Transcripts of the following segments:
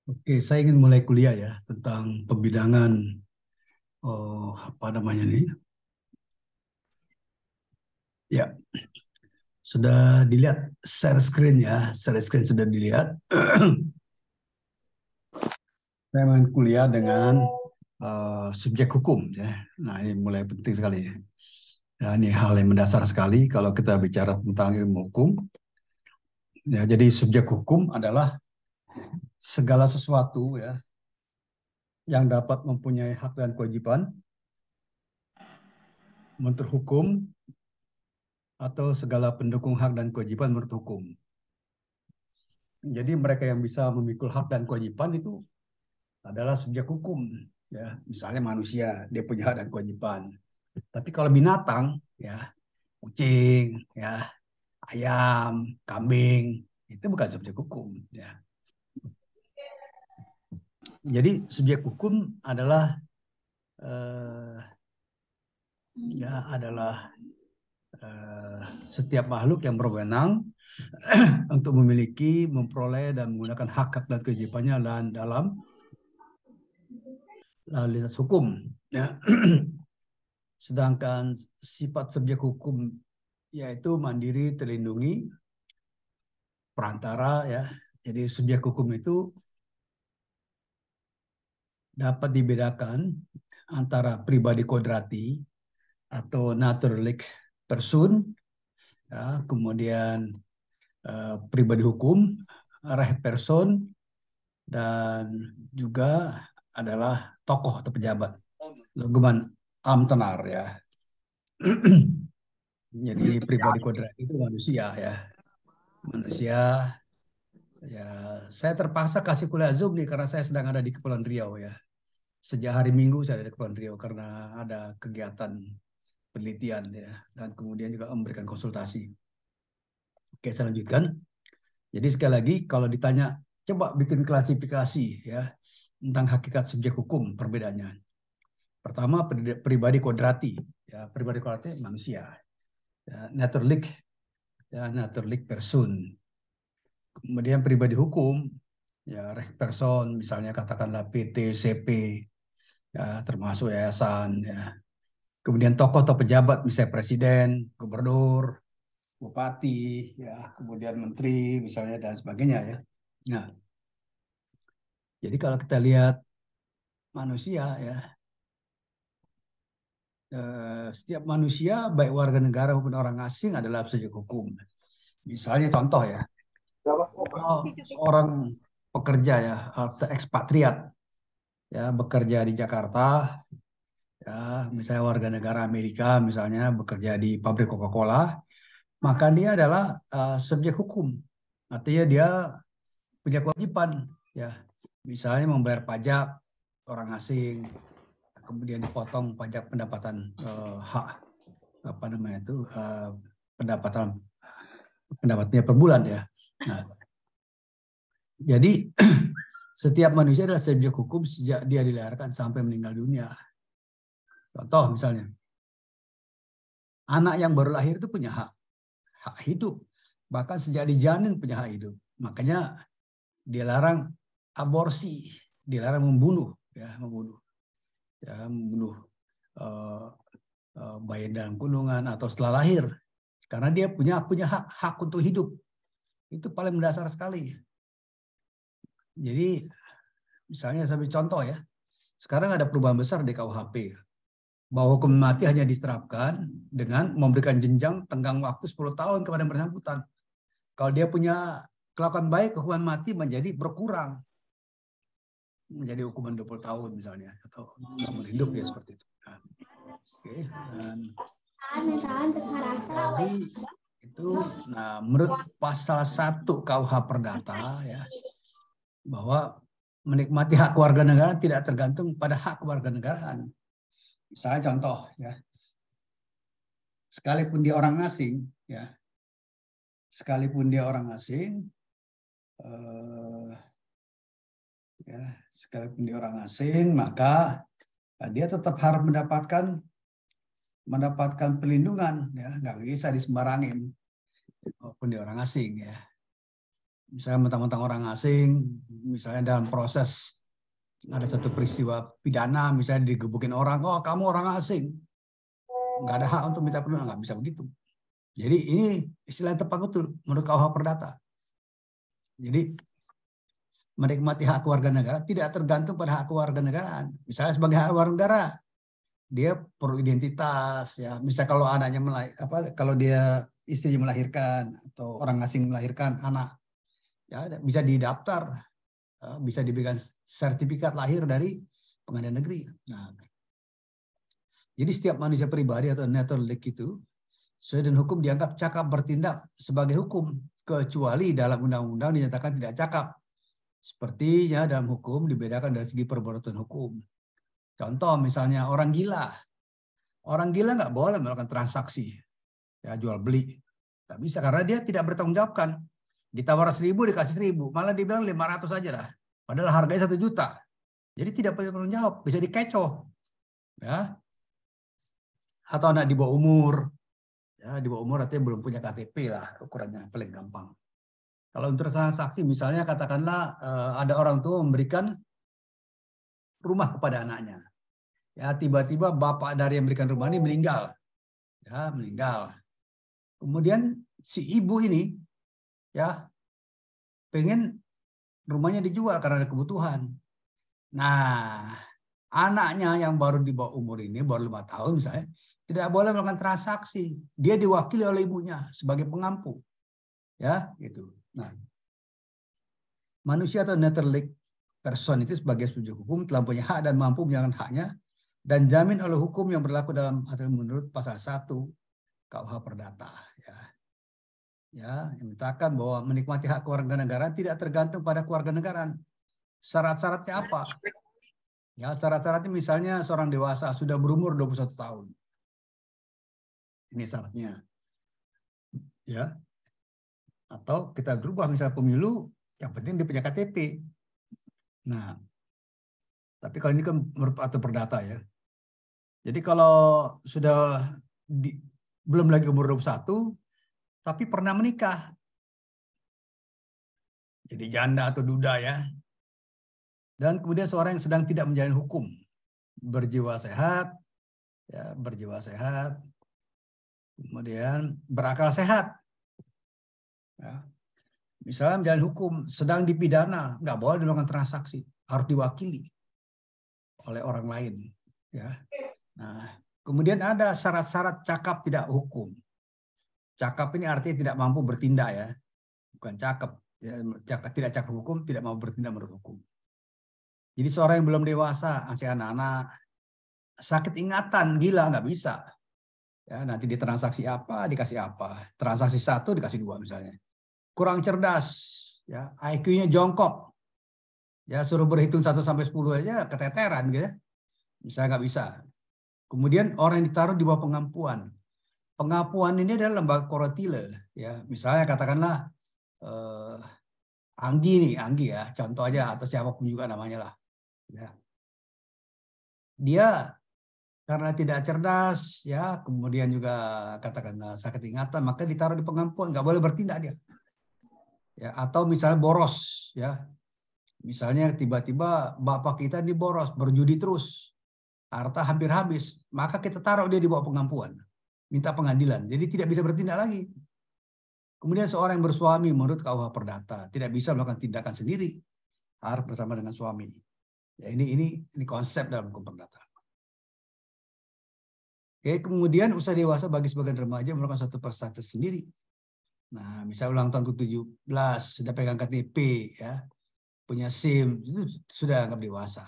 Oke, saya ingin mulai kuliah ya tentang pembidangan apa namanya nih? Ya, sudah dilihat share screen ya, share screen sudah dilihat. Saya ingin kuliah dengan subjek hukum ya. Nah, ini mulai penting sekali ya. Ya, ini hal yang mendasar sekali kalau kita bicara tentang ilmu hukum. Ya, jadi subjek hukum adalah segala sesuatu ya yang dapat mempunyai hak dan kewajiban menurut hukum atau segala pendukung hak dan kewajiban menurut hukum. Jadi mereka yang bisa memikul hak dan kewajiban itu adalah subjek hukum. Ya, misalnya manusia, dia punya hak dan kewajiban. Tapi kalau binatang, ya kucing, ya ayam, kambing, itu bukan subjek hukum. Ya. Jadi subjek hukum adalah eh, ya adalah setiap makhluk yang berwenang untuk memiliki, memperoleh dan menggunakan hak-hak dan kewajibannya dalam lalu lintas hukum. Ya. Sedangkan sifat subjek hukum yaitu mandiri, terlindungi, perantara ya. Jadi subjek hukum itu dapat dibedakan antara pribadi kodrati atau naturalik person, ya, kemudian pribadi hukum, reh person, dan juga adalah tokoh atau pejabat, leguman amtenar ya. Jadi pribadi kodrati itu manusia ya, manusia. Ya, saya terpaksa kasih kuliah Zoom nih karena saya sedang ada di Kepulauan Riau ya. Sejak hari Minggu saya ada di Kepulauan Riau karena ada kegiatan penelitian ya dan kemudian juga memberikan konsultasi. Oke, saya lanjutkan. Jadi sekali lagi kalau ditanya coba bikin klasifikasi ya tentang hakikat subjek hukum perbedaannya. Pertama pribadi kodrati ya pribadi kodrati manusia. Ya, naturalik ya naturalik person. Kemudian pribadi hukum ya rek person misalnya katakanlah PT, CP ya termasuk yayasan ya. Kemudian tokoh atau pejabat misalnya presiden, gubernur, bupati ya, kemudian menteri misalnya dan sebagainya ya. Nah, jadi kalau kita lihat manusia ya, setiap manusia baik warga negara maupun orang asing adalah subjek hukum. Misalnya contoh ya, kalau seorang pekerja ya atau ekspatriat ya bekerja di Jakarta ya, misalnya warga negara Amerika misalnya bekerja di pabrik Coca-Cola, maka dia adalah subjek hukum. Artinya dia punya kewajiban ya, misalnya membayar pajak orang asing, kemudian dipotong pajak pendapatan hak apa namanya itu pendapatan pendapatnya per bulan ya. Nah, jadi setiap manusia adalah subjek hukum sejak dia dilahirkan sampai meninggal dunia. Contoh misalnya, anak yang baru lahir itu punya hak hidup, bahkan sejak dijanin punya hak hidup. Makanya dilarang aborsi, dilarang membunuh, ya membunuh uh, bayi dalam kandungan atau setelah lahir, karena dia punya hak untuk hidup. Itu paling mendasar sekali. Jadi misalnya sebagai contoh ya, sekarang ada perubahan besar di KUHP bahwa hukum mati hanya diterapkan dengan memberikan jenjang tenggang waktu 10 tahun kepada yang bersangkutan. Kalau dia punya kelakuan baik, hukuman mati menjadi berkurang menjadi hukuman 20 tahun misalnya atau seumur hidup ya seperti itu. Nah, oke. Dan jadi itu nah menurut pasal 1 KUH Perdata ya bahwa menikmati hak kewarganegaraan tidak tergantung pada hak kewarganegaraan. Misalnya contoh ya, sekalipun dia orang asing ya, sekalipun dia orang asing eh, ya, sekalipun dia orang asing maka dia tetap harus mendapatkan perlindungan ya, nggak bisa disembarangin walaupun dia orang asing ya. Misalnya mentang-mentang orang asing, misalnya dalam proses ada satu peristiwa pidana, misalnya digebukin orang, oh kamu orang asing, nggak ada hak untuk minta perlindungan, nggak bisa begitu. Jadi ini istilah yang tepat betul menurut KUH Perdata. Jadi menikmati hak warga negara tidak tergantung pada hak warga negaraan. Misalnya sebagai hak warga negara, dia perlu identitas, ya. Misalnya kalau anaknya kalau dia istrinya melahirkan atau orang asing melahirkan anak, ya bisa didaftar, bisa diberikan sertifikat lahir dari pengadilan negeri. Nah, jadi setiap manusia pribadi atau naturalik itu sesuai dengan hukum dianggap cakap bertindak sebagai hukum, kecuali dalam undang-undang dinyatakan tidak cakap. Sepertinya dalam hukum dibedakan dari segi perbuatan hukum. Contoh misalnya orang gila. Orang gila nggak boleh melakukan transaksi, ya jual beli. Nggak bisa karena dia tidak bertanggung jawabkan. Ditawar 1.000 dikasih 1.000, malah dibilang 500 aja lah. Padahal harganya 1 juta. Jadi tidak punya tanggung jawab, bisa dikecoh. Ya. Atau anak di bawah umur. Ya, di bawah umur artinya belum punya KTP lah, ukurannya paling gampang. Kalau untuk transaksi misalnya katakanlah ada orang tua memberikan rumah kepada anaknya. Ya, tiba-tiba bapak dari yang memberikan rumah ini meninggal. Ya, meninggal. Kemudian si ibu ini ya pengen rumahnya dijual karena ada kebutuhan. Nah, anaknya yang baru di bawah umur ini, baru 5 tahun misalnya, tidak boleh melakukan transaksi. Dia diwakili oleh ibunya sebagai pengampu. Ya, gitu. Nah, manusia atau naturalik person itu sebagai subjek hukum telah punya hak dan mampu menjalankan haknya dan jamin oleh hukum yang berlaku dalam hasil menurut pasal 1 KUH Perdata. Ya, yang menyatakan bahwa menikmati hak kewarganegaraan tidak tergantung pada kewarganegaraan. Syarat-syaratnya apa? Ya, syarat-syaratnya misalnya seorang dewasa sudah berumur 21 tahun. Ini syaratnya. Ya. Atau kita berubah misalnya pemilu, yang penting dia punya KTP. Nah, tapi kalau ini kan atau perdata ya. Jadi kalau sudah belum lagi umur 21, tapi pernah menikah. Jadi janda atau duda ya. Dan kemudian seorang yang sedang tidak menjalani hukum. Berjiwa sehat, ya, berjiwa sehat. Kemudian berakal sehat. Ya. Misalnya menjalani hukum, sedang dipidana, nggak boleh dilakukan transaksi. Harus diwakili oleh orang lain. Ya. Nah, kemudian ada syarat-syarat cakap tidak hukum. Cakap ini artinya tidak mampu bertindak ya, bukan cakap. Ya, tidak cakap hukum, tidak mau bertindak menurut hukum. Jadi seorang yang belum dewasa, masih anak-anak, sakit ingatan, gila nggak bisa. Ya, nanti ditransaksi apa, dikasih apa. Transaksi 1 dikasih 2 misalnya. Kurang cerdas, ya IQ-nya jongkok. Ya suruh berhitung 1 sampai 10 aja keteteran gitu ya. Misalnya nggak bisa. Kemudian orang yang ditaruh di bawah pengampuan. Pengampuan ini adalah lembaga korotile, ya. Misalnya katakanlah Anggi ya, contoh aja atau siapapun juga namanya lah. Ya. Dia karena tidak cerdas, ya, kemudian juga katakanlah sakit ingatan, maka ditaruh di pengampuan, nggak boleh bertindak dia. Ya, atau misalnya boros, ya. Misalnya tiba-tiba bapak kita diboros, berjudi terus, harta hampir habis, maka kita taruh dia di bawah pengampuan, minta pengadilan, jadi tidak bisa bertindak lagi. Kemudian seorang yang bersuami menurut KUH Perdata tidak bisa melakukan tindakan sendiri, harus bersama dengan suami. Ya, ini konsep dalam hukum perdata. Oke, kemudian usia dewasa bagi sebagian remaja melakukan satu prestasi sendiri. Nah, misalnya ulang tahun ke-17 sudah pegang KTP, ya, punya SIM, itu sudah anggap dewasa.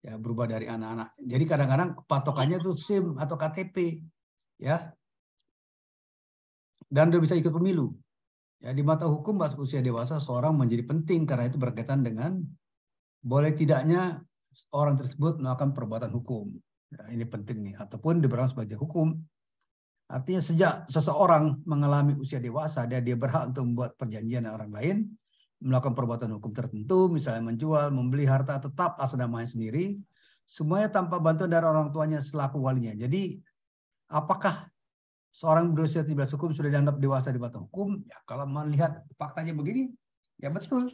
Ya, berubah dari anak-anak. Jadi kadang-kadang patokannya itu SIM atau KTP, ya. Dan udah bisa ikut pemilu. Ya, di mata hukum usia dewasa seorang menjadi penting karena itu berkaitan dengan boleh tidaknya orang tersebut melakukan perbuatan hukum. Ya, ini penting nih, ataupun diberlakukan sebagai hukum. Artinya sejak seseorang mengalami usia dewasa, dia berhak untuk membuat perjanjian dengan orang lain, melakukan perbuatan hukum tertentu, misalnya menjual, membeli harta tetap atas namanya sendiri, semuanya tanpa bantuan dari orang tuanya selaku walinya. Jadi, apakah seorang berusia 17 hukum sudah dianggap dewasa di mata hukum? Ya, kalau melihat faktanya begini, Ya betul.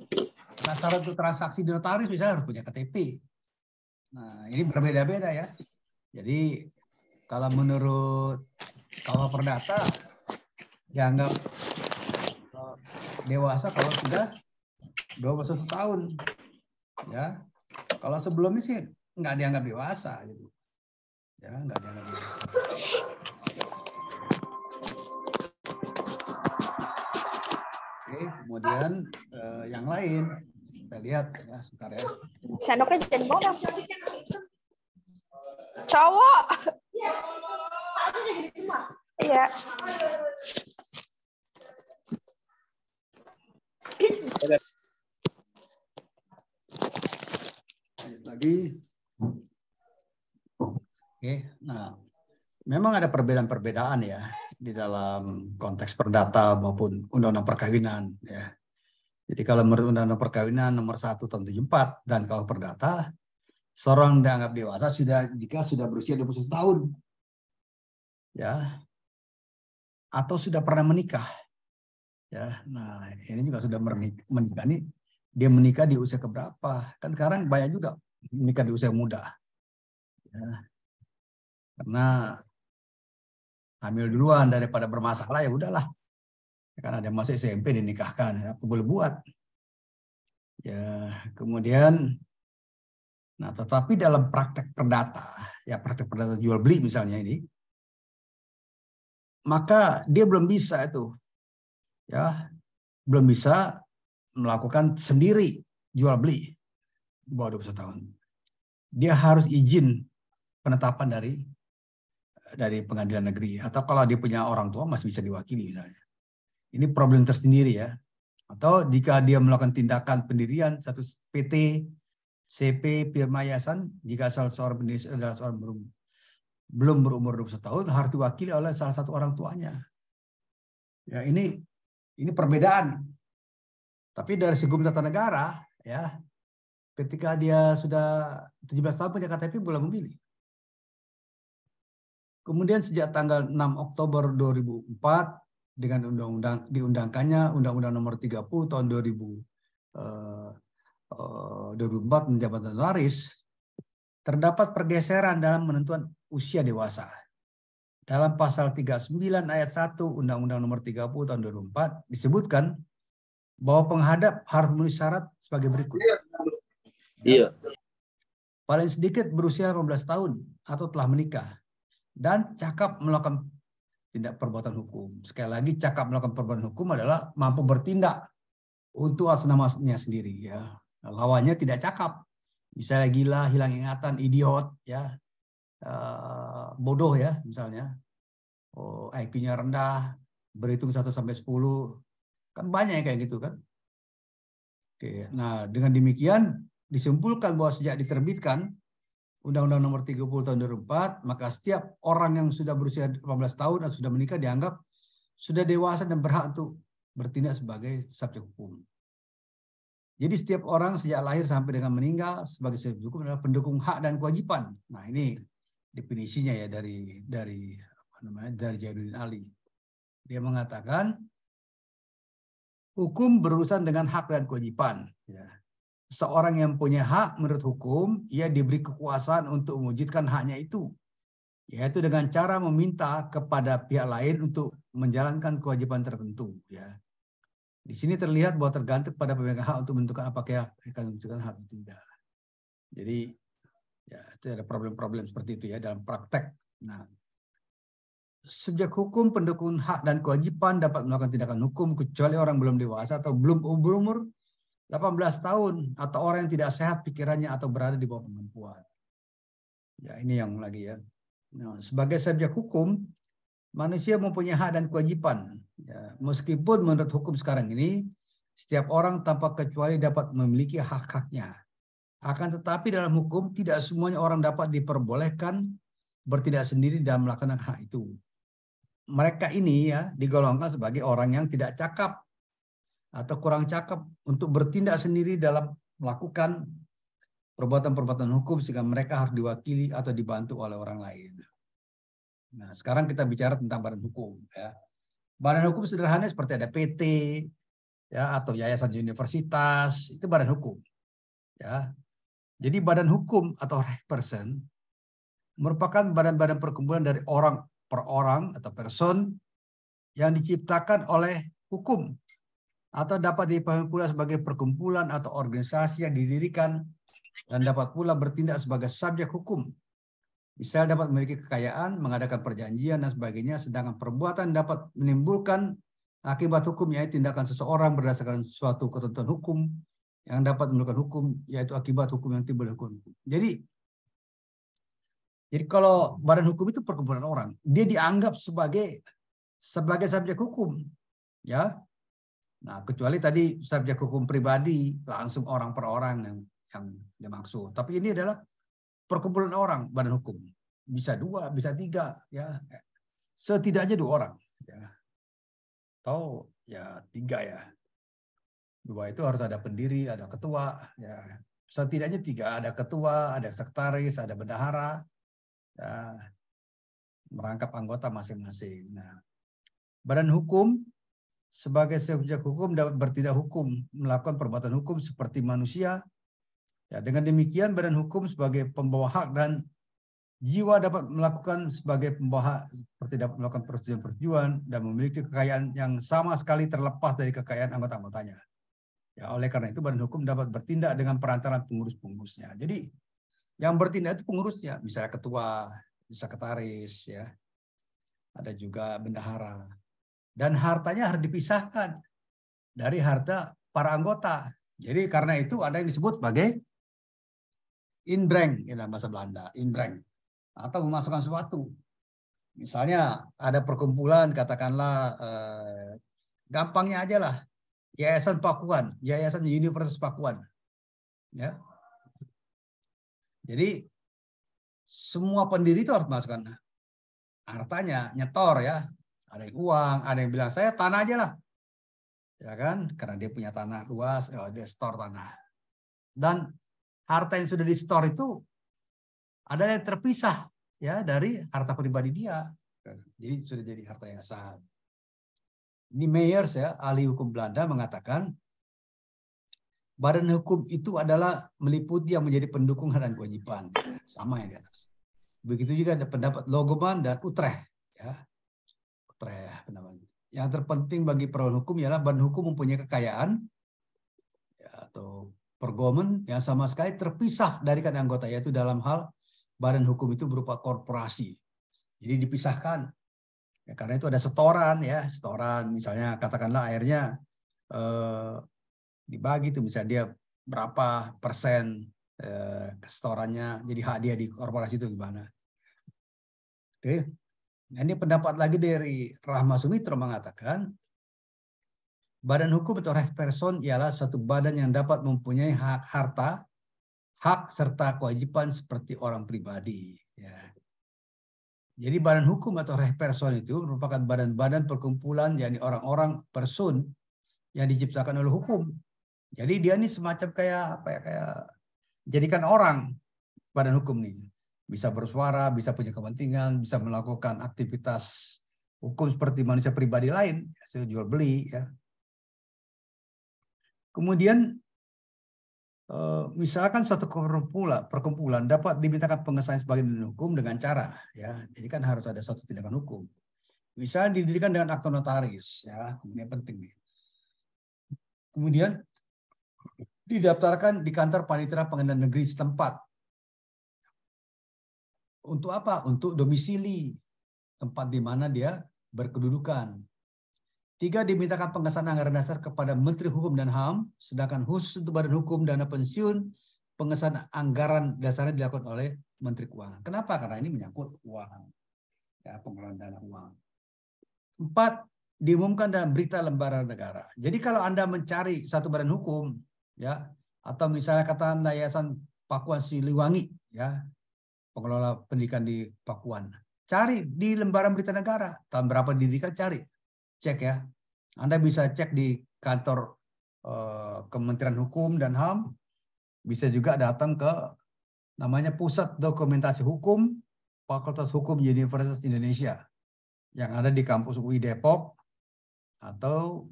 Nah, syarat untuk transaksi di notaris bisa harus punya KTP. Nah, ini berbeda-beda ya. Jadi kalau menurut KUH Perdata dianggap dewasa kalau sudah 21 tahun. Ya. Kalau sebelumnya sih nggak dianggap dewasa gitu. Ya, nggak dianggap dewasa. Oke, kemudian yang lain kita lihat ya sebentar ya. Sendoknya jadi bawa dong. Cowok. Iya. Lagi. Oke, nah memang ada perbedaan-perbedaan ya di dalam konteks perdata maupun undang-undang perkawinan ya. Jadi kalau menurut undang-undang perkawinan nomor 1 tahun 74 dan KUH Perdata, seorang dianggap dewasa jika sudah berusia 21 tahun. Ya. Atau sudah pernah menikah. Ya. Nah, ini juga sudah menikah nih. Dia menikah di usia keberapa? Kan sekarang banyak juga menikah di usia muda. Ya. Karena hamil duluan daripada bermasalah ya udahlah. Karena ada masih SMP dinikahkan, ya, apa boleh buat. Ya, kemudian nah tetapi dalam praktek perdata, ya praktek perdata jual beli misalnya ini, maka dia belum bisa itu. Ya, belum bisa melakukan sendiri jual beli di bawah 21 tahun. Dia harus izin penetapan dari pengadilan negeri, atau kalau dia punya orang tua masih bisa diwakili misalnya. Ini problem tersendiri ya. Atau jika dia melakukan tindakan pendirian satu PT, CP, firma yayasan, jika salah seorang pendiri adalah seorang belum berumur 21 tahun harus diwakili oleh salah satu orang tuanya. Ya, ini perbedaan. Tapi dari segi hukum tata negara ya, ketika dia sudah 17 tahun punya KTP boleh memilih. Kemudian sejak tanggal 6 Oktober 2004 dengan diundangkannya Undang-Undang Nomor 30 tahun 2004 menjabat notaris, terdapat pergeseran dalam menentukan usia dewasa. Dalam pasal 39 ayat 1 Undang-Undang Nomor 30 tahun 2004 disebutkan bahwa penghadap harus memenuhi syarat sebagai berikut. Iya. Paling sedikit berusia 18 tahun atau telah menikah dan cakap melakukan tindak perbuatan hukum. Sekali lagi cakap melakukan perbuatan hukum adalah mampu bertindak untuk atas namanya sendiri ya. Lawannya tidak cakap. Misalnya gila, hilang ingatan, idiot ya. Bodoh ya misalnya. IQ-nya rendah, berhitung 1 sampai 10. Kan banyak yang kayak gitu kan. Oke, nah dengan demikian disimpulkan bahwa sejak diterbitkan Undang-Undang Nomor 30 tahun 2004, maka setiap orang yang sudah berusia 18 tahun dan sudah menikah dianggap sudah dewasa dan berhak untuk bertindak sebagai subjek hukum. Jadi setiap orang sejak lahir sampai dengan meninggal sebagai subjek hukum adalah pendukung hak dan kewajiban. Nah, ini definisinya ya dari Jainuddin Ali. Dia mengatakan hukum berurusan dengan hak dan kewajiban. Ya. Seorang yang punya hak menurut hukum, ia diberi kekuasaan untuk mewujudkan haknya itu, yaitu dengan cara meminta kepada pihak lain untuk menjalankan kewajiban tertentu. Ya. Di sini terlihat bahwa tergantung pada pemegang hak untuk menentukan apakah akan menentukan hak itu tidak. Jadi ya itu ada problem-problem seperti itu ya dalam praktek. Nah, subjek hukum pendukung hak dan kewajiban dapat melakukan tindakan hukum kecuali orang belum dewasa atau belum berumur 18 tahun atau orang yang tidak sehat pikirannya atau berada di bawah kemampuan. Ya, ini yang lagi ya. Nah, sebagai subjek hukum, manusia mempunyai hak dan kewajiban. Ya, meskipun menurut hukum sekarang ini, setiap orang tanpa kecuali dapat memiliki hak-haknya. Akan tetapi dalam hukum, tidak semuanya orang dapat diperbolehkan bertindak sendiri dalam melaksanakan hak itu. Mereka ini ya digolongkan sebagai orang yang tidak cakap atau kurang cakap untuk bertindak sendiri dalam melakukan perbuatan-perbuatan hukum sehingga mereka harus diwakili atau dibantu oleh orang lain. Nah, sekarang kita bicara tentang badan hukum. Ya. Badan hukum sederhana seperti ada PT, ya, atau yayasan universitas, itu badan hukum. Ya. Jadi badan hukum atau person merupakan badan-badan perkumpulan dari orang per orang atau person yang diciptakan oleh hukum atau dapat dipahami pula sebagai perkumpulan atau organisasi yang didirikan dan dapat pula bertindak sebagai subjek hukum. Misalnya dapat memiliki kekayaan, mengadakan perjanjian dan sebagainya, sedangkan perbuatan dapat menimbulkan akibat hukum, yaitu tindakan seseorang berdasarkan suatu ketentuan hukum yang dapat menimbulkan hukum, yaitu akibat hukum yang timbul hukum. Jadi kalau badan hukum itu perkumpulan orang, dia dianggap sebagai subjek hukum, ya. Nah, kecuali tadi subjek hukum pribadi, langsung orang per orang yang dimaksud. Tapi ini adalah perkumpulan orang, badan hukum. Bisa 2, bisa 3, ya. Setidaknya 2 orang, ya. Atau ya 3 ya. 2 itu harus ada pendiri, ada ketua, ya. Setidaknya 3, ada ketua, ada sekretaris, ada bendahara, ya, merangkap anggota masing-masing. Nah, badan hukum sebagai subjek hukum dapat bertindak hukum, melakukan perbuatan hukum seperti manusia. Ya, dengan demikian badan hukum sebagai pembawa hak dan jiwa dapat melakukan sebagai pembawa hak, seperti dapat melakukan persetujuan dan memiliki kekayaan yang sama sekali terlepas dari kekayaan anggota-anggotanya. Ya, oleh karena itu badan hukum dapat bertindak dengan perantaraan pengurus-pengurusnya. Jadi yang bertindak itu pengurusnya, misalnya ketua, sekretaris, ya, ada juga bendahara. Dan hartanya harus dipisahkan dari harta para anggota. Jadi karena itu ada yang disebut sebagai inbreng dalam bahasa Belanda, inbreng, atau memasukkan sesuatu. Misalnya ada perkumpulan, katakanlah gampangnya aja lah, Yayasan Pakuan, Yayasan Universitas Pakuan, ya. Jadi semua pendiri itu harus masukkan hartanya, nyetor, ya. Ada yang uang, ada yang bilang saya tanah aja lah, ya kan? Karena dia punya tanah luas, dia store tanah. Dan harta yang sudah di store itu ada yang terpisah, ya, dari harta pribadi dia. Jadi sudah jadi harta yang sah. Ini Meyers, ya, ahli hukum Belanda, mengatakan badan hukum itu adalah meliputi yang menjadi pendukung hak dan kewajiban, sama yang di atas. Begitu juga ada pendapat Logeman dan Utrecht, ya. Utrecht pendapatnya. Yang terpenting bagi perawat hukum ialah badan hukum mempunyai kekayaan, ya, atau pergomen yang sama sekali terpisah dari kan anggota, yaitu dalam hal badan hukum itu berupa korporasi. Jadi dipisahkan. Ya, karena itu ada setoran, ya, setoran, misalnya katakanlah akhirnya dibagi tuh, misalnya dia berapa persen setorannya jadi hak dia di korporasi itu gimana. Oke. Nah, ini pendapat lagi dari Rahma Sumitra mengatakan badan hukum atau person ialah satu badan yang dapat mempunyai hak harta, hak serta kewajiban seperti orang pribadi, ya. Jadi badan hukum atau person itu merupakan badan-badan perkumpulan, yakni orang-orang person yang diciptakan oleh hukum. Jadi dia ini semacam kayak apa ya, kayak jadikan orang badan hukum nih. Bisa bersuara, bisa punya kepentingan, bisa melakukan aktivitas hukum seperti manusia pribadi lain, hasil jual beli, ya. Kemudian misalkan suatu perkumpulan dapat dimintakan pengesahan sebagai badan hukum dengan cara, ya, jadi kan harus ada suatu tindakan hukum. Misalnya didirikan dengan akte notaris, ya, ini penting nih. Kemudian didaftarkan di kantor panitera pengadilan negeri setempat. Untuk apa? Untuk domisili, tempat di mana dia berkedudukan. 3, dimintakan pengesahan anggaran dasar kepada Menteri Hukum dan HAM, sedangkan khusus untuk badan hukum dana pensiun, pengesahan anggaran dasarnya dilakukan oleh Menteri Keuangan. Kenapa? Karena ini menyangkut uang, ya, pengelolaan dana uang. 4, diumumkan dalam berita lembaran negara. Jadi kalau Anda mencari satu badan hukum, ya, atau misalnya katakan Yayasan Pakuan Siliwangi, ya, pengelola pendidikan di Pakuan, cari di lembaran berita negara, tahun berapa didirikan, cari, cek, ya. Anda bisa cek di kantor Kementerian Hukum dan HAM, bisa juga datang ke namanya Pusat Dokumentasi Hukum Fakultas Hukum Universitas Indonesia yang ada di kampus UI Depok, atau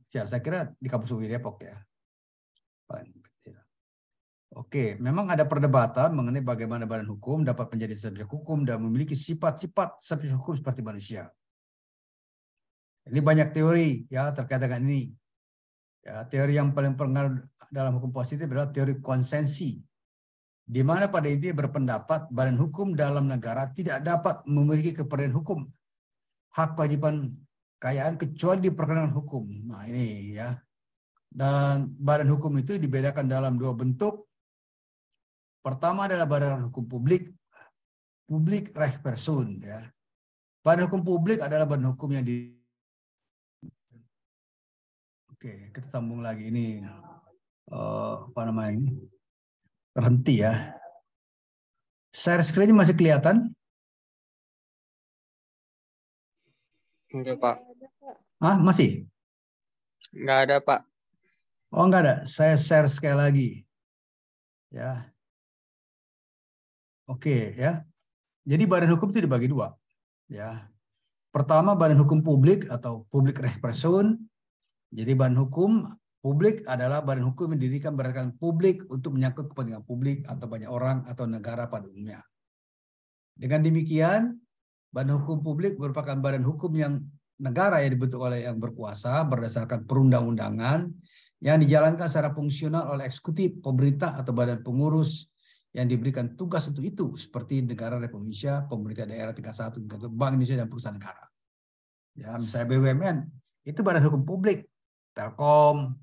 ya saya kira di kampus UI Depok ya. Oke, memang ada perdebatan mengenai bagaimana badan hukum dapat menjadi subjek hukum dan memiliki sifat-sifat subjek hukum seperti manusia. Ini banyak teori ya terkait dengan ini. Ya, teori yang paling pengaruh dalam hukum positif adalah teori konsensi, di mana pada intinya berpendapat badan hukum dalam negara tidak dapat memiliki keperluan hukum, hak kewajiban kekayaan kecuali diperkenankan hukum. Nah ini ya. Dan badan hukum itu dibedakan dalam dua bentuk. Pertama adalah badan hukum publik, publik rechtspersoon ya. Badan hukum publik adalah badan hukum yang di. Oke, kita sambung lagi ini apa namanya ini? Terhenti ya. Share screen masih kelihatan? Enggak, Pak. Ah, masih? Enggak ada, Pak. Oh, enggak ada. Saya share sekali lagi. Ya. Oke, ya. Jadi badan hukum itu dibagi dua. Ya. Pertama badan hukum publik atau public rechtspersoon. Jadi badan hukum publik adalah badan hukum yang didirikan berdasarkan publik untuk menyangkut kepentingan publik atau banyak orang atau negara pada umumnya. Dengan demikian, badan hukum publik merupakan badan hukum yang negara yang dibentuk oleh yang berkuasa berdasarkan perundang-undangan yang dijalankan secara fungsional oleh eksekutif, pemerintah atau badan pengurus yang diberikan tugas untuk itu, seperti negara Republik Indonesia, pemerintah daerah tingkat 1, tingkat 2, Bank Indonesia dan perusahaan negara. Ya, misalnya BUMN itu badan hukum publik, Telkom,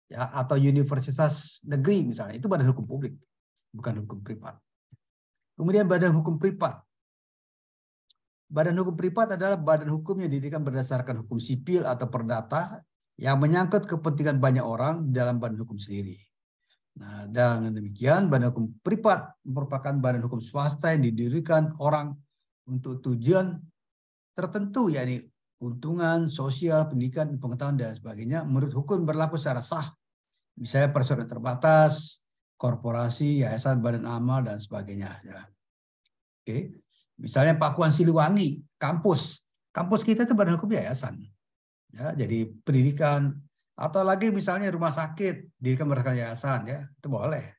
ya atau universitas negeri misalnya itu badan hukum publik, bukan hukum privat. Kemudian badan hukum privat. Badan hukum privat adalah badan hukum yang didirikan berdasarkan hukum sipil atau perdata yang menyangkut kepentingan banyak orang dalam badan hukum sendiri. Nah, dengan demikian badan hukum privat merupakan badan hukum swasta yang didirikan orang untuk tujuan tertentu, yakni keuntungan sosial, pendidikan, pengetahuan dan sebagainya menurut hukum berlaku secara sah. Misalnya perseroan terbatas, korporasi, yayasan, badan amal dan sebagainya. Ya. Oke, misalnya Pakuan Siliwangi, kampus kita itu badan hukum yayasan. Ya, jadi pendidikan. Atau lagi misalnya rumah sakit, dirikan berdasarkan yayasan, ya itu boleh.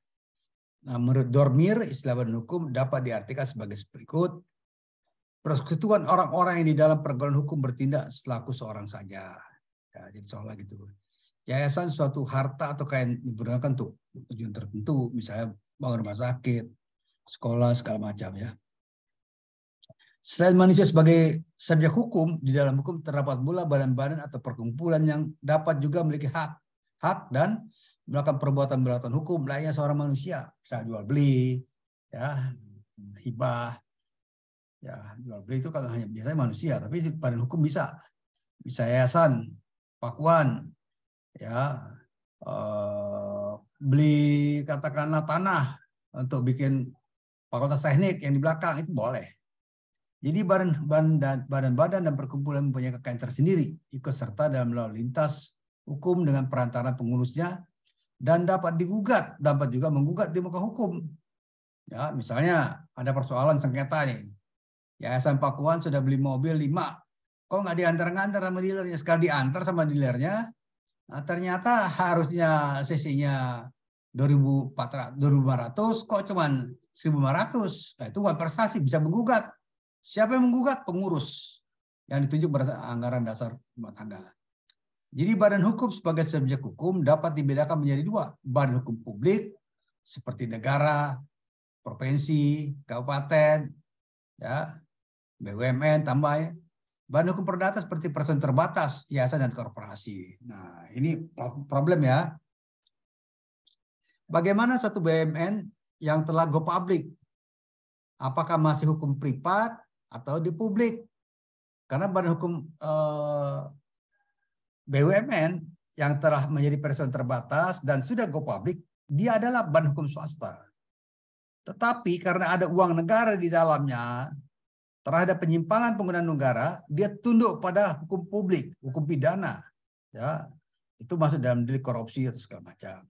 Nah, menurut Dormir, istilah badan hukum dapat diartikan sebagai berikut: persekutuan orang-orang yang di dalam pergaulan hukum bertindak selaku seorang saja. Ya, jadi soalnya gitu. Yayasan suatu harta atau kekayaan digunakan untuk tujuan tertentu, misalnya bangun rumah sakit, sekolah, segala macam ya. Selain manusia sebagai subjek hukum, di dalam hukum terdapat pula badan-badan atau perkumpulan yang dapat juga memiliki hak dan melakukan perbuatan hukum lainnya seorang manusia, misalnya jual beli, ya, hibah, ya jual beli itu kalau hanya biasanya manusia, tapi badan hukum bisa yayasan, pakuan, ya, beli katakanlah tanah untuk bikin fakultas teknik yang di belakang itu boleh. Jadi badan-badan dan perkumpulan mempunyai kekayaan tersendiri, ikut serta dalam lalu lintas hukum dengan perantara pengurusnya dan dapat digugat, dapat juga menggugat di muka hukum. Ya, misalnya ada persoalan sengketa nih. Yayasan Pakuan sudah beli mobil 5, kok nggak diantar-ngantar sama dealernya? Sekali diantar sama dealernya, nah, ternyata harusnya cc-nya 2.500, kok cuman 1.500. Nah, itu bukan prestasi, bisa menggugat. Siapa yang menggugat? Pengurus yang ditunjuk berdasarkan anggaran dasar rumah tangga. Jadi badan hukum sebagai subjek hukum dapat dibedakan menjadi dua. Badan hukum publik seperti negara, provinsi, kabupaten, ya, BUMN tambah ya. Badan hukum perdata seperti perseroan terbatas, yayasan dan korporasi. Nah, ini problem ya. Bagaimana satu BUMN yang telah go public? Apakah masih hukum privat atau di publik? Karena badan hukum BUMN yang telah menjadi perseroan terbatas dan sudah go public, dia adalah badan hukum swasta. Tetapi karena ada uang negara di dalamnya, terhadap penyimpangan penggunaan negara, dia tunduk pada hukum publik, hukum pidana. Ya, itu masuk dalam delik korupsi atau segala macam.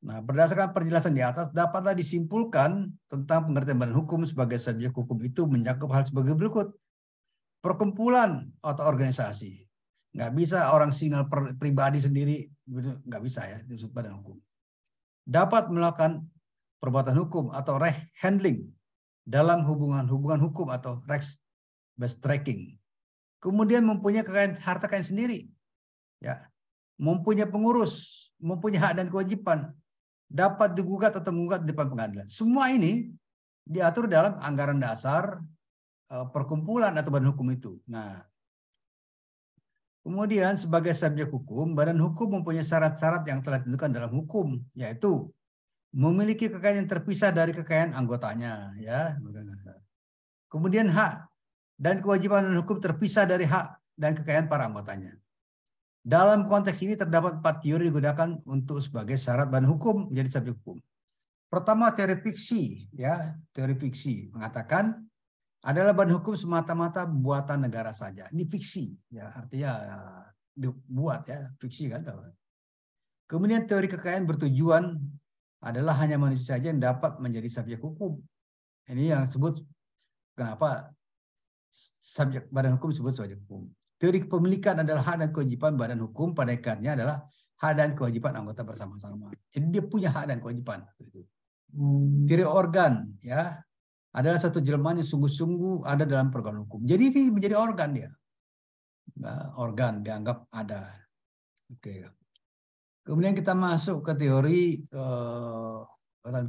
Nah, berdasarkan penjelasan di atas, dapatlah disimpulkan tentang pengertian badan hukum sebagai subjek hukum itu mencakup hal sebagai berikut. Perkumpulan atau organisasi. Nggak bisa orang single pribadi sendiri, nggak bisa ya, disebut badan hukum. Dapat melakukan perbuatan hukum atau right handling dalam hubungan hukum atau res based tracking. Kemudian mempunyai kekayaan harta kekayaan sendiri, ya, mempunyai pengurus, mempunyai hak dan kewajiban, dapat digugat atau menggugat di depan pengadilan. Semua ini diatur dalam anggaran dasar perkumpulan atau badan hukum itu. Nah, kemudian sebagai subjek hukum, badan hukum mempunyai syarat-syarat yang telah ditentukan dalam hukum, yaitu memiliki kekayaan yang terpisah dari kekayaan anggotanya, ya. Kemudian hak dan kewajiban hukum terpisah dari hak dan kekayaan para anggotanya. Dalam konteks ini terdapat 4 teori digunakan untuk sebagai syarat badan hukum menjadi subjek hukum. Pertama, teori fiksi, ya. Teori fiksi mengatakan adalah badan hukum semata-mata buatan negara saja. Ini fiksi, ya, artinya dibuat, ya, fiksi kan. Kemudian teori kekayaan bertujuan adalah hanya manusia saja yang dapat menjadi subjek hukum. Ini yang disebut kenapa subjek badan hukum disebut subjek hukum. Teori kepemilikan adalah hak dan kewajiban badan hukum, pada ikatnya adalah hak dan kewajiban anggota bersama-sama. Jadi dia punya hak dan kewajiban. Teori organ, ya, adalah satu jelmaan yang sungguh-sungguh ada dalam program hukum. Jadi ini menjadi organ dia. Nah, organ dianggap ada. Oke. Kemudian kita masuk ke teori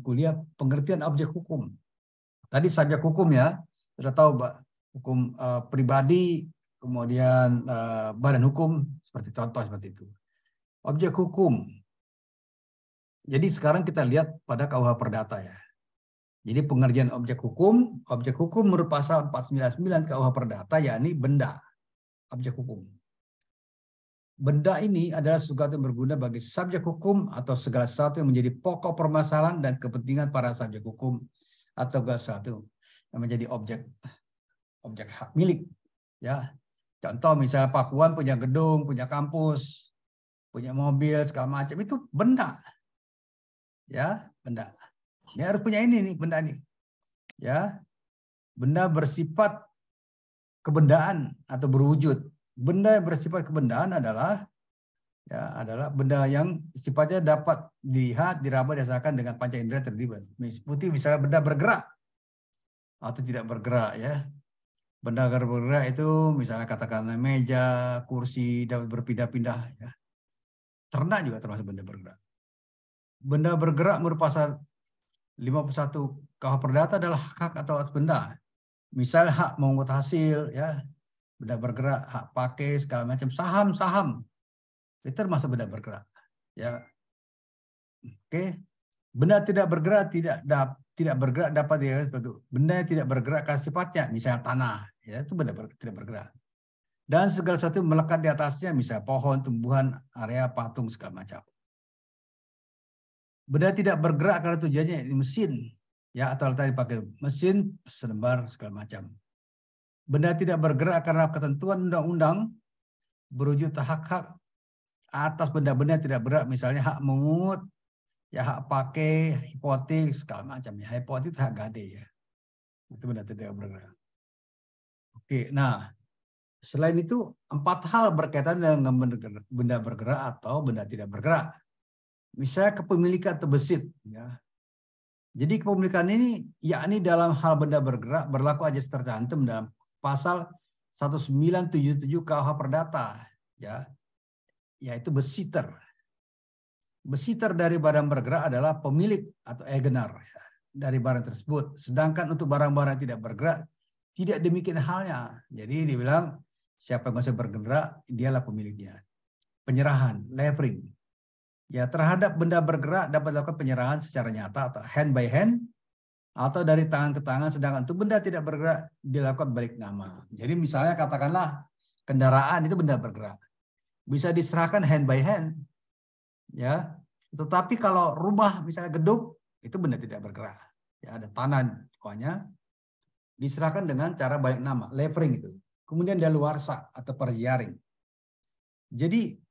kuliah pengertian objek hukum. Tadi subjek hukum, ya, sudah tahu, Pak, hukum pribadi, kemudian badan hukum, seperti contoh seperti itu. Objek hukum. Jadi sekarang kita lihat pada KUH Perdata, ya. Jadi pengertian objek hukum menurut pasal 499 KUH Perdata, yakni benda, objek hukum. Benda ini adalah sesuatu yang berguna bagi subjek hukum atau segala sesuatu yang menjadi pokok permasalahan dan kepentingan para subjek hukum atau segala sesuatu yang menjadi objek hak milik, ya. Contoh misalnya Pakuan punya gedung, punya kampus, punya mobil, segala macam, itu benda, ya, benda. Ini harus punya ini nih, benda ini, ya. Benda bersifat kebendaan atau berwujud. Benda yang bersifat kebendaan adalah, ya, adalah benda yang sifatnya dapat dilihat, diraba, dirasakan dengan panca indera terdiri. Seperti misalnya benda bergerak atau tidak bergerak, ya. Benda bergerak itu misalnya katakanlah meja, kursi, dapat berpindah-pindah, ya. Ternak juga termasuk benda bergerak. Benda bergerak menurut pasal 51 KUH Perdata adalah hak atau atas benda. Misal hak memungut hasil, ya, benda bergerak, hak pakai segala macam, saham, itu termasuk benda bergerak, ya. Oke, benda tidak bergerak tidak bergerak dapat dia seperti itu. Benda yang tidak bergerak sifatnya, misalnya tanah, ya, itu benda tidak bergerak. Dan segala sesuatu melekat di atasnya, misalnya pohon, tumbuhan, area, patung, segala macam. Benda tidak bergerak karena tujuannya mesin, ya, atau tadi pakai mesin, selembar, segala macam. Benda tidak bergerak karena ketentuan undang-undang berwujud hak-hak atas benda-benda tidak bergerak, misalnya hak mengut, ya, hak pakai, hipotek, segala macam. Ya, hipotek hak gade, ya. Itu benda tidak bergerak. Oke, nah, selain itu 4 hal berkaitan dengan benda bergerak atau benda tidak bergerak. Misalnya kepemilikan terbesit, ya. Jadi kepemilikan ini yakni dalam hal benda bergerak berlaku ajas tercantum dalam pasal 1977 KUH Perdata, ya, yaitu besiter. Besiter dari barang bergerak adalah pemilik atau egenar, ya, dari barang tersebut. Sedangkan untuk barang-barang tidak bergerak tidak demikian halnya. Jadi dibilang siapa yang bisa bergerak dialah pemiliknya. Penyerahan, levering. Ya, terhadap benda bergerak dapat dilakukan penyerahan secara nyata atau hand by hand atau dari tangan ke tangan, sedangkan untuk benda tidak bergerak dilakukan balik nama. Jadi misalnya katakanlah kendaraan itu benda bergerak. Bisa diserahkan hand by hand, ya. Tetapi kalau rumah misalnya gedung itu benda tidak bergerak. Ya, ada tanah pokoknya diserahkan dengan cara balik nama, levering itu. Kemudian daluarsa atau perjaring. Jadi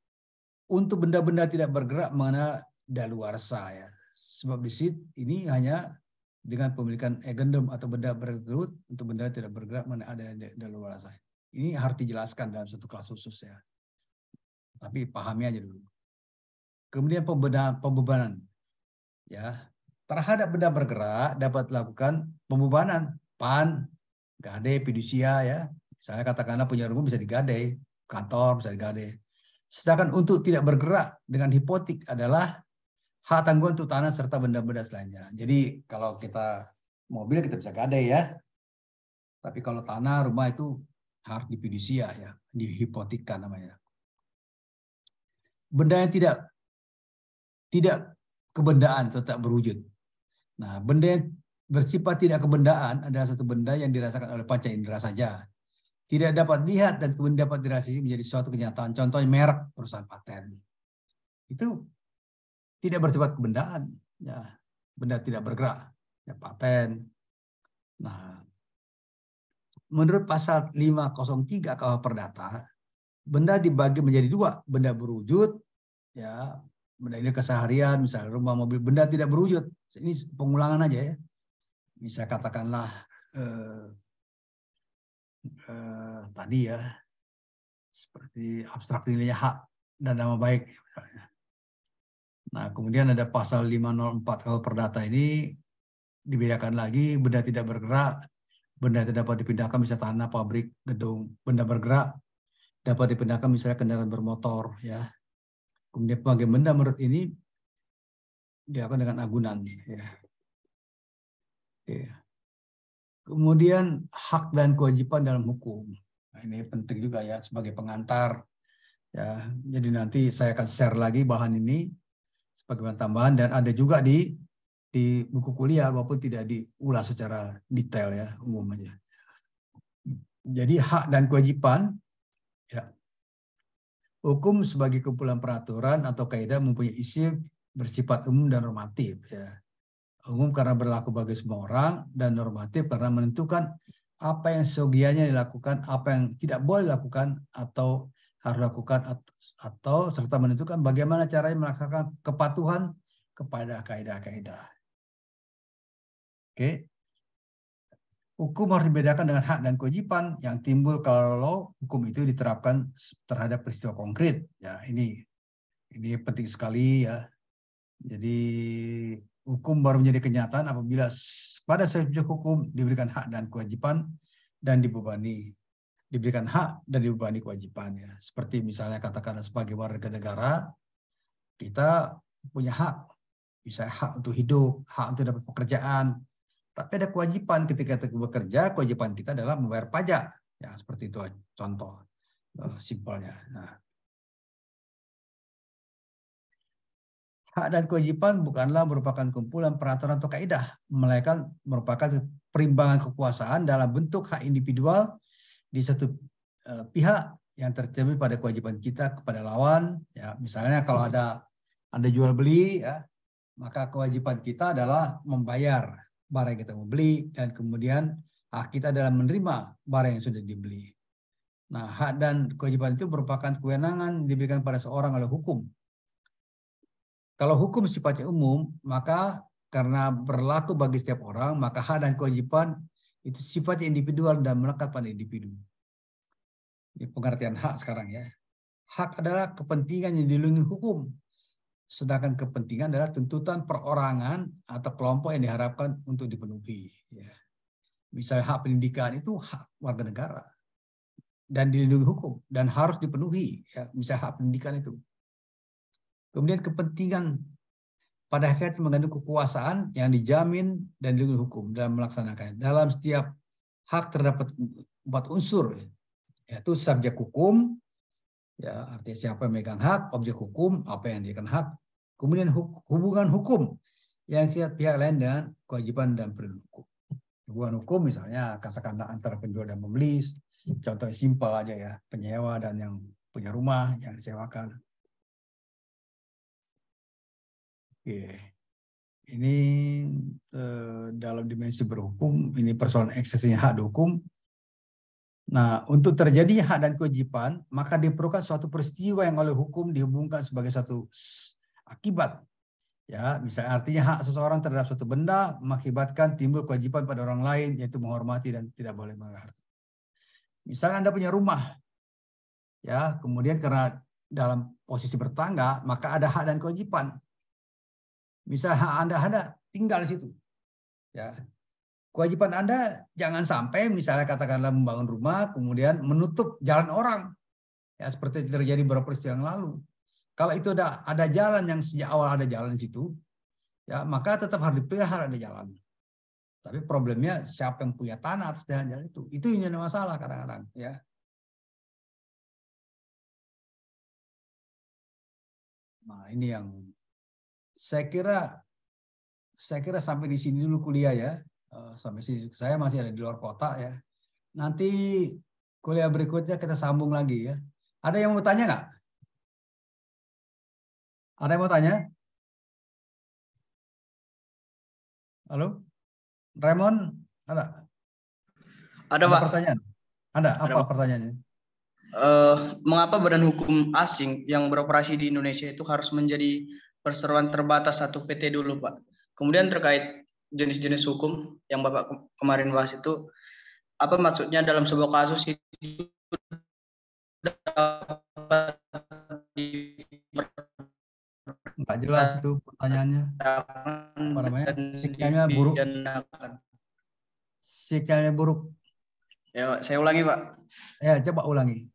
untuk benda-benda tidak bergerak mana daluarsa, ya. Sebab di situ ini hanya dengan pemilikan agendum atau benda bergerak, untuk benda tidak bergerak mana ada daluarsa. Ini harus dijelaskan dalam satu kelas khusus, ya. tapi pahami aja dulu. Kemudian pembebanan, ya, terhadap benda bergerak dapat dilakukan pembebanan pan, gade, fidusia, ya. Misalnya katakanlah punya rumah bisa digade, kantor bisa digade. Sedangkan untuk tidak bergerak dengan hipotek adalah hak tanggungan untuk tanah serta benda-benda selainnya. Jadi kalau kita mobil kita bisa gade, ya. Tapi kalau tanah, rumah itu harus difidusia, ya, dihipotekkan namanya. Benda yang tidak kebendaan tetap berwujud. Nah, benda yang bersifat tidak kebendaan adalah satu benda yang dirasakan oleh panca indera saja. Tidak dapat lihat dan kemudian dapat dirasai menjadi suatu kenyataan. Contohnya merek perusahaan paten. Itu tidak bersifat kebendaan, ya. Benda tidak bergerak, ya, paten. Nah, menurut pasal 503 KUH Perdata, benda dibagi menjadi dua, benda berwujud, ya, benda ini keseharian, misalnya rumah, mobil, benda tidak berwujud. Ini pengulangan aja, ya. Bisa katakanlah tadi, ya, seperti abstrak nilainya hak dan nama baik, misalnya. Nah, kemudian ada pasal 504 KUH Perdata ini dibedakan lagi, benda tidak bergerak, benda tidak dapat dipindahkan, misalnya tanah, pabrik, gedung. Benda bergerak dapat dipindahkan, misalnya kendaraan bermotor, ya. Kemudian sebagai benda menurut ini dilakukan dengan agunan, ya. Ya. Kemudian hak dan kewajiban dalam hukum. Nah, ini penting juga, ya, sebagai pengantar, ya. Jadi nanti saya akan share lagi bahan ini sebagai bahan tambahan, dan ada juga di buku kuliah walaupun tidak diulas secara detail, ya, umum aja. Jadi hak dan kewajiban, ya. Hukum sebagai kumpulan peraturan atau kaidah mempunyai isi bersifat umum dan normatif, ya. Umum karena berlaku bagi semua orang, dan normatif karena menentukan apa yang seyogianya dilakukan, apa yang tidak boleh dilakukan atau harus dilakukan, atau serta menentukan bagaimana caranya melaksanakan kepatuhan kepada kaidah-kaidah. Oke. Hukum harus dibedakan dengan hak dan kewajiban yang timbul kalau hukum itu diterapkan terhadap peristiwa konkret. Ya, ini penting sekali, ya. Jadi hukum baru menjadi kenyataan apabila pada subjek hukum diberikan hak dan kewajiban dan diberikan hak dan dibebani kewajiban, ya. Seperti misalnya katakanlah sebagai warga negara kita punya hak, misalnya hak untuk hidup, hak untuk dapat pekerjaan. Tapi ada kewajiban ketika kita bekerja, kewajiban kita adalah membayar pajak, ya, seperti itu contoh simpelnya. Nah, hak dan kewajiban bukanlah merupakan kumpulan peraturan atau kaidah, melainkan merupakan perimbangan kekuasaan dalam bentuk hak individual di satu pihak yang tercermin pada kewajiban kita kepada lawan. Ya, misalnya kalau ada jual beli, ya, maka kewajiban kita adalah membayar barang yang kita mau beli, dan kemudian hak kita adalah menerima barang yang sudah dibeli. Nah, hak dan kewajiban itu merupakan kewenangan diberikan pada seorang oleh hukum. Kalau hukum sifatnya umum, maka karena berlaku bagi setiap orang, maka hak dan kewajiban itu sifatnya individual dan melekat pada individu. Ini pengertian hak sekarang, ya. Hak adalah kepentingan yang dilindungi hukum, sedangkan kepentingan adalah tuntutan perorangan atau kelompok yang diharapkan untuk dipenuhi. Ya. Misalnya hak pendidikan itu hak warga negara dan dilindungi hukum dan harus dipenuhi. Ya. Misalnya hak pendidikan itu. Kemudian kepentingan pada hakikatnya mengandung kekuasaan yang dijamin dan dilindungi hukum dalam melaksanakan. Dalam setiap hak terdapat 4 unsur, yaitu subjek hukum, ya, artinya siapa yang megang hak, objek hukum, apa yang diberikan hak, kemudian hubungan hukum yang pihak lain dengan kewajiban dan perlindungan hukum. Hubungan hukum misalnya katakanlah antara penjual dan pembeli, contohnya simpel aja, ya, penyewa dan yang punya rumah yang disewakan. Oke. Ini dalam dimensi berhukum, ini persoalan eksesnya hak hukum. Nah, untuk terjadi hak dan kewajiban, maka diperlukan suatu peristiwa yang oleh hukum dihubungkan sebagai satu akibat. Ya, misalnya artinya hak seseorang terhadap suatu benda mengakibatkan timbul kewajiban pada orang lain, yaitu menghormati dan tidak boleh melanggar. Misalnya Anda punya rumah, ya, kemudian karena dalam posisi bertangga, maka ada hak dan kewajiban. Misal hak Anda ada tinggal di situ. Ya. Kewajiban Anda jangan sampai misalnya katakanlah membangun rumah kemudian menutup jalan orang. Ya, seperti terjadi beberapa peristiwa yang lalu. Kalau itu ada jalan yang sejak awal ada jalan di situ, ya maka tetap harus dipelihara ada jalan. Tapi problemnya siapa yang punya tanah atas jalan itu. Itu yang jadi masalah kadang-kadang, ya. Nah, ini yang saya kira sampai di sini dulu kuliah ya. Sampai sini saya masih ada di luar kota ya. Nanti kuliah berikutnya kita sambung lagi ya. Ada yang mau tanya nggak? Ada yang mau tanya? Halo? Raymond, ada? Ada, Pak. Pertanyaan? Ada apa Pak. pertanyaannya? Mengapa badan hukum asing yang beroperasi di Indonesia itu harus menjadi perseroan terbatas atau PT dulu, Pak? Kemudian terkait jenis-jenis hukum yang Bapak kemarin bahas itu, apa maksudnya dalam sebuah kasus itu dapat Nggak jelas itu pertanyaannya. Apa namanya? Sinyalnya buruk. Sinyalnya buruk. Ya, saya ulangi, Pak. Ya, coba ulangi.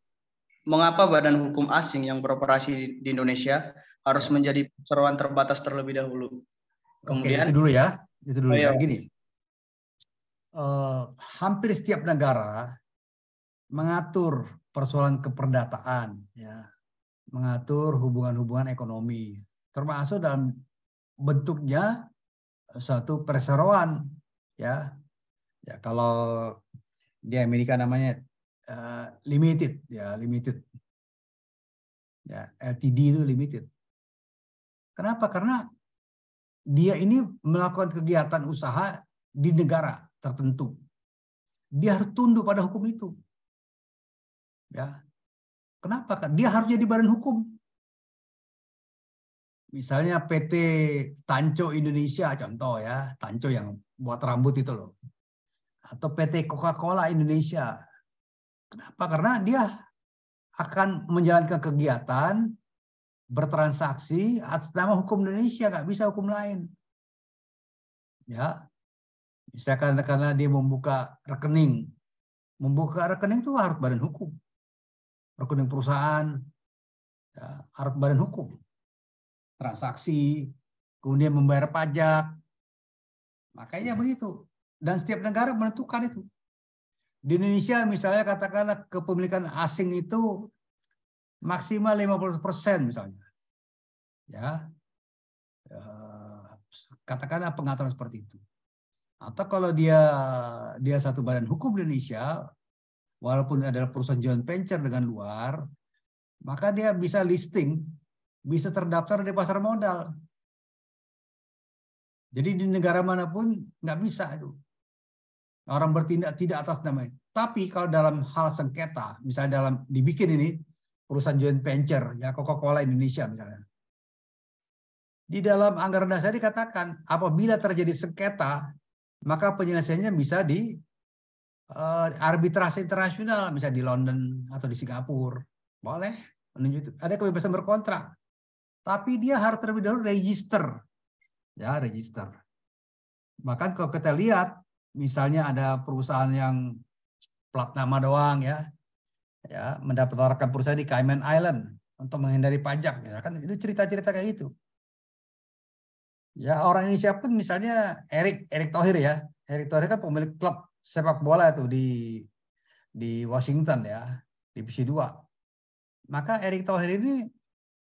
Mengapa badan hukum asing yang beroperasi di Indonesia harus menjadi perseroan terbatas terlebih dahulu? Kemudian Oke, itu dulu ya. Itu dulu ya. Ayo. Gini. Hampir setiap negara mengatur persoalan keperdataan, ya, mengatur hubungan-hubungan ekonomi, termasuk dalam bentuknya suatu perseroan, ya. Ya kalau di Amerika namanya limited, ya limited, ya LTD itu limited. Kenapa? Karena dia ini melakukan kegiatan usaha di negara tertentu. Dia harus tunduk pada hukum itu. Ya. Kenapa? Dia harus jadi badan hukum. Misalnya PT Tanco Indonesia, contoh ya, Tanco yang buat rambut itu loh. Atau PT Coca-Cola Indonesia. Kenapa? Karena dia akan menjalankan kegiatan bertransaksi atas nama hukum Indonesia, nggak bisa hukum lain. Ya, misalkan karena dia membuka rekening itu harus badan hukum. Rekening perusahaan ya, harus badan hukum. Transaksi, kemudian membayar pajak, makanya begitu. Dan setiap negara menentukan itu. Di Indonesia misalnya katakanlah kepemilikan asing itu maksimal 50% misalnya. Ya. Katakanlah pengaturan seperti itu. Atau kalau dia satu badan hukum di Indonesia, walaupun adalah perusahaan joint venture dengan luar, maka dia bisa listing, bisa terdaftar di pasar modal. Jadi di negara manapun nggak bisa itu. Orang bertindak tidak atas namanya. Tapi kalau dalam hal sengketa, misalnya dalam dibikin ini perusahaan joint venture, ya Coca-Cola Indonesia misalnya. Di dalam anggaran dasar dikatakan apabila terjadi sengketa, maka penyelesaiannya bisa di arbitrase internasional, misalnya di London atau di Singapura. Boleh, ada kebebasan berkontrak. Tapi dia harus terlebih dahulu register. Ya, register. Bahkan kalau kita lihat, misalnya ada perusahaan yang plat nama doang ya mendaftarkan perusahaan di Cayman Island untuk menghindari pajak, misalkan itu cerita-cerita kayak gitu. Ya orang Indonesia pun misalnya Erick Thohir ya, Erick Thohir kan pemilik klub sepak bola itu di Washington ya, divisi 2. Maka Erick Thohir ini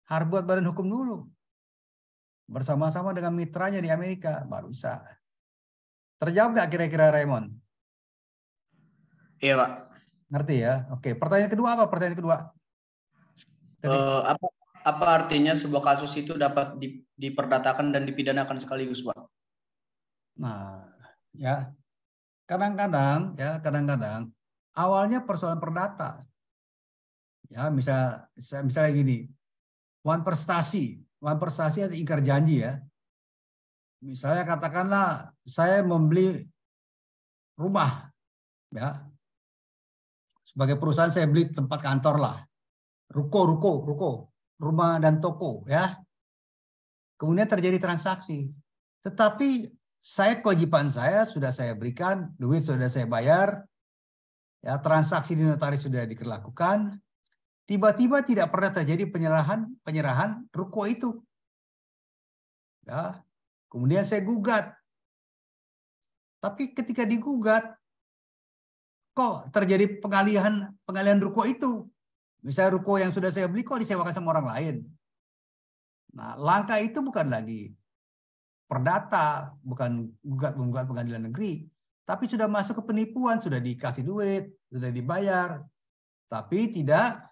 harus buat badan hukum dulu. Bersama-sama dengan mitranya di Amerika baru bisa. Terjawab nggak kira-kira Raymond? Iya, Pak. Ngerti ya? Oke, pertanyaan kedua apa? Pertanyaan kedua. Apa artinya sebuah kasus itu dapat diperdatakan dan dipidanakan sekaligus, Pak? Nah, ya. Kadang-kadang awalnya persoalan perdata. Ya, misalnya gini. Wan prestasi atau ingkar janji ya. Misalnya katakanlah saya membeli rumah ya. Sebagai perusahaan saya beli tempat kantor lah. Ruko. rumah dan toko, ya. Kemudian terjadi transaksi. Tetapi kewajiban saya sudah saya berikan, duit sudah saya bayar, ya, transaksi di notaris sudah dilakukan. Tiba-tiba tidak pernah terjadi penyerahan ruko itu. Ya. Kemudian saya gugat. Tapi ketika digugat, kok terjadi pengalihan ruko itu? Misalnya ruko yang sudah saya beli kok disewakan sama orang lain. Nah, langkah itu bukan lagi perdata, bukan menggugat pengadilan negeri, tapi sudah masuk ke penipuan, sudah dikasih duit, sudah dibayar, tapi tidak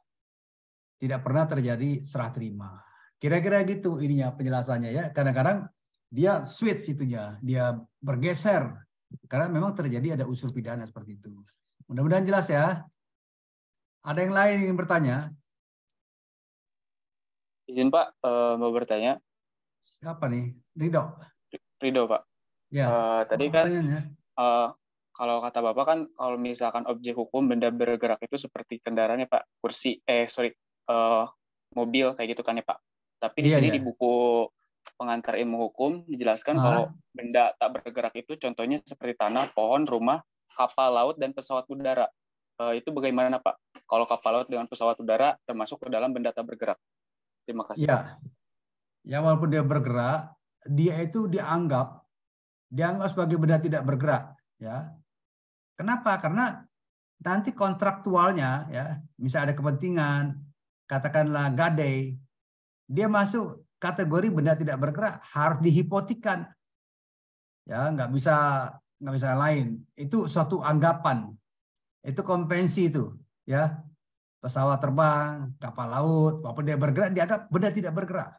pernah terjadi serah terima. Kira-kira gitu ininya penjelasannya ya. Kadang-kadang dia switch itunya, dia bergeser karena memang terjadi ada unsur pidana seperti itu. Mudah-mudahan jelas ya. Ada yang lain yang bertanya? Izin Pak, mau bertanya. Siapa nih? Ridho. Ridho Pak. Ya. Tadi kan kalau kata Bapak kan kalau misalkan objek hukum benda bergerak itu seperti kendaraannya Pak, mobil kayak gitu kan ya Pak. Tapi di sini di buku pengantar ilmu hukum dijelaskan kalau benda tak bergerak itu contohnya seperti tanah, pohon, rumah, kapal laut dan pesawat udara. Itu bagaimana Pak? Kalau kapal laut dengan pesawat udara termasuk ke dalam benda tak bergerak. Terima kasih. Ya. Ya, walaupun dia bergerak, dia itu dianggap sebagai benda tidak bergerak, ya. Kenapa? Karena nanti kontraktualnya, ya, misalnya ada kepentingan, katakanlah gadai, dia masuk kategori benda tidak bergerak, harus dihipotikan, ya, nggak bisa lain. Itu suatu anggapan, itu konvensi itu, ya. Pesawat terbang, kapal laut, walaupun dia bergerak, dianggap benda tidak bergerak.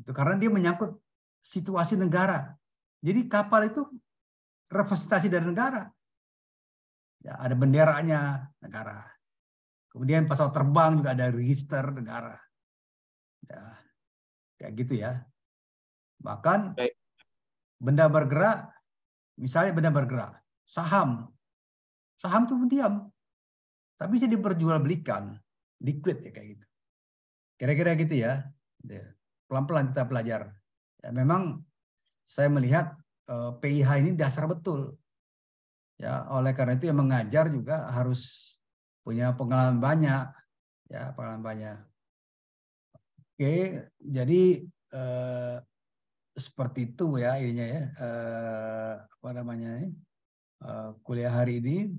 Itu karena dia menyangkut situasi negara. Jadi kapal itu representasi dari negara. Ya, ada benderanya negara. Kemudian pesawat terbang juga ada register negara. Ya, kayak gitu ya. Bahkan benda bergerak, misalnya benda bergerak, saham itu diam, tapi bisa diperjualbelikan, liquid ya kayak gitu. Kira-kira gitu ya. Pelan-pelan kita belajar. Ya, memang saya melihat PIH ini dasar betul. Ya, oleh karena itu yang mengajar juga harus punya pengalaman banyak. Ya, pengalaman banyak. Oke, jadi seperti itu ya ininya ya. Kuliah hari ini.